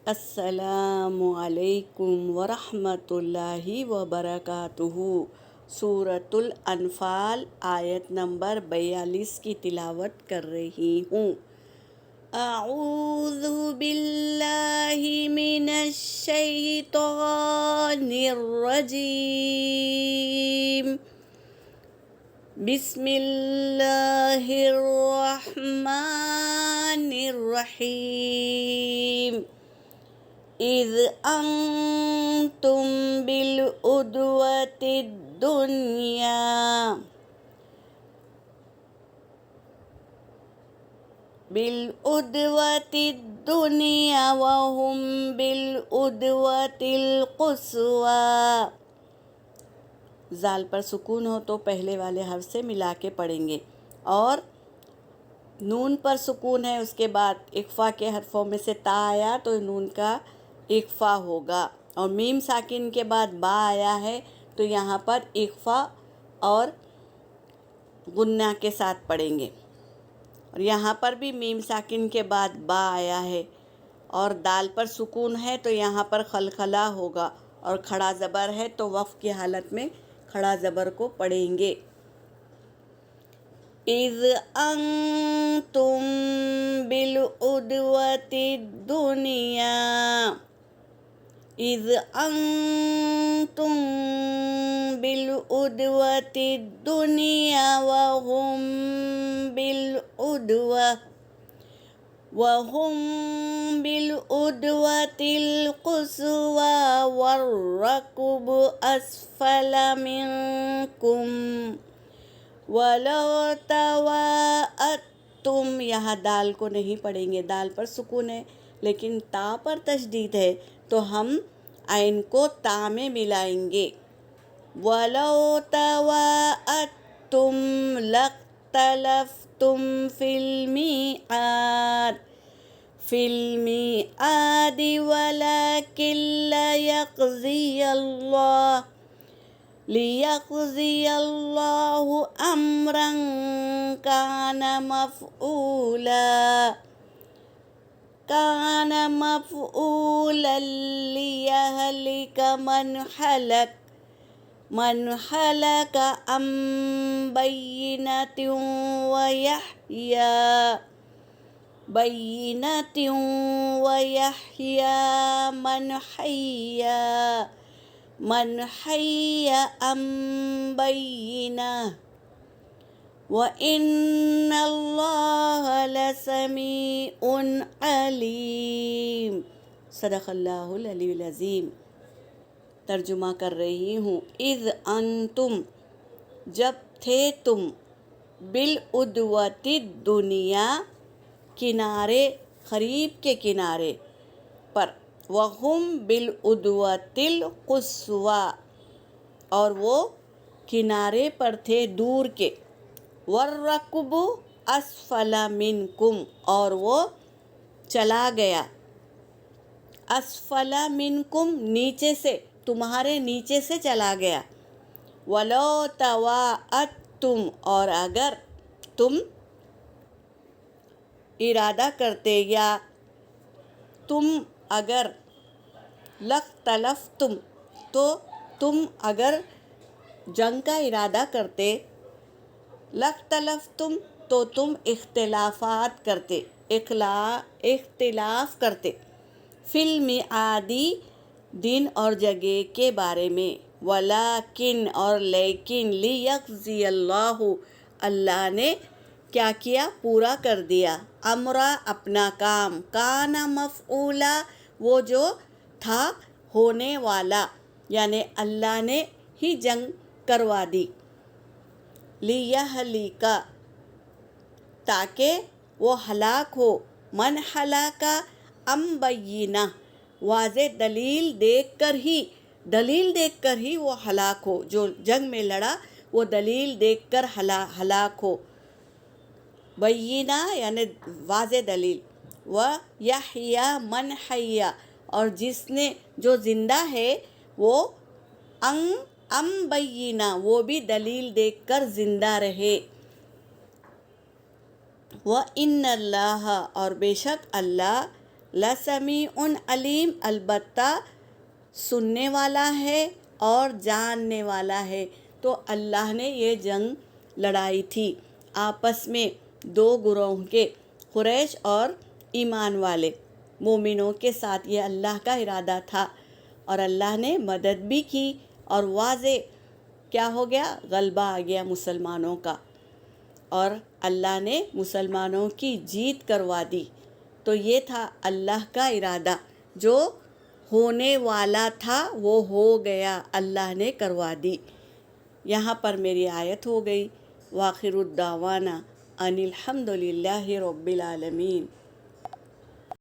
السلام علیکم ورحمۃ اللہ وبرکاتہ۔ سورۃ الانفال آیت نمبر 42 کی تلاوت کر رہی ہوں۔ اعوذ باللہ من الشیطان الرجیم، بسم اللہ الرحمن الرحیم۔ اذ انتم بالعدوۃ الدنیا وهم بالعدوۃ القصویٰ۔ زال پر سکون ہو تو پہلے والے حرف سے ملا کے پڑھیں گے، اور نون پر سکون ہے، اس کے بعد اخفا کے حرفوں میں سے تا آیا تو نون کا اخفا ہوگا، اور میم ساکن کے بعد با آیا ہے تو یہاں پر اخفا اور غنہ کے ساتھ پڑھیں گے، اور یہاں پر بھی میم ساکن کے بعد با آیا ہے اور دال پر سکون ہے تو یہاں پر خلخلہ ہوگا، اور کھڑا زبر ہے تو وقف کی حالت میں کھڑا زبر کو پڑھیں گے۔ اذ انتم بالعدوۃ الدنیا، اذ انتم بالعدوۃ الدنیا وهم بالعدوۃ القصویٰ والرکب اسفل منکم ولو تواعدتم۔ یہاں دال کو نہیں پڑھیں گے، دال پر سکون ہے لیکن تا پر تشدید ہے تو ہم عین کو تا میں ملائیں گے۔ وَلَوْ تَوَاعَدتُّمْ لَاخْتَلَفْتُمْ فِي الْمِيعَادِ وَلَكِنْ لِيَقْضِيَ اللَّهُ أَمْرًا كَانَ مَفْعُولًا لِيَهْلِكَ من هلك عن بينة ويحيى من حي عن بينة وَإِنَّ اللَّهَ لَسَمِيعٌ عَلِيمٌ۔ صدق اللہ العلی العظیم۔ ترجمہ کر رہی ہوں۔ اذ انتم، جب تھے تم، بالعدوۃ الدنیا، کنارے قریب کے کنارے پر، وہم بالعدوۃ القصویٰ، اور وہ کنارے پر تھے دور کے، والرکب اسفل منکم، اور وہ چلا گیا، اسفل منکم، نیچے سے، تمہارے نیچے سے چلا گیا، ولو تواعدتم، اور اگر تم ارادہ کرتے یا تم اگر، لاختلفتم، تو تم اگر جنگ کا ارادہ کرتے، لاختلفتم، تو تم اختلاف کرتے، فی المیعاد، دن اور جگہ کے بارے میں، ولیکن، اور لیکن، لیقضی اللہ، اللہ نے کیا کیا، پورا کر دیا، امرا، اپنا کام، کان مفعولا، وہ جو تھا ہونے والا، یعنی اللہ نے ہی جنگ کروا دی، لیہلک، تاکہ وہ ہلاک ہو، من ہلاک عن بینہ، واضح دلیل دیکھ کر ہی وہ ہلاک ہو، جو جنگ میں لڑا وہ دلیل دیکھ کر ہلاک ہو، بینہ یعنی واضح دلیل، وَيَحْيَى مَنْ حَيَّ، اور جو زندہ ہے وہ ام بینہ، وہ بھی دلیل دیکھ کر زندہ رہے، وَإِنَّ اللَّهَ، اور بے شک اللہ، لسمیع علیم، البتہ سننے والا ہے اور جاننے والا ہے۔ تو اللہ نے یہ جنگ لڑائی تھی آپس میں دو گروہ کے، قریش اور ایمان والے مومنوں کے ساتھ۔ یہ اللہ کا ارادہ تھا اور اللہ نے مدد بھی کی، اور واضح کیا ہو گیا؟ غلبہ آ گیا مسلمانوں کا، اور اللہ نے مسلمانوں کی جیت کروا دی۔ تو یہ تھا اللہ کا ارادہ، جو ہونے والا تھا وہ ہو گیا، اللہ نے کروا دی۔ یہاں پر میری آیت ہو گئی۔ وآخر الدعوانا ان الحمد للہ رب العالمین۔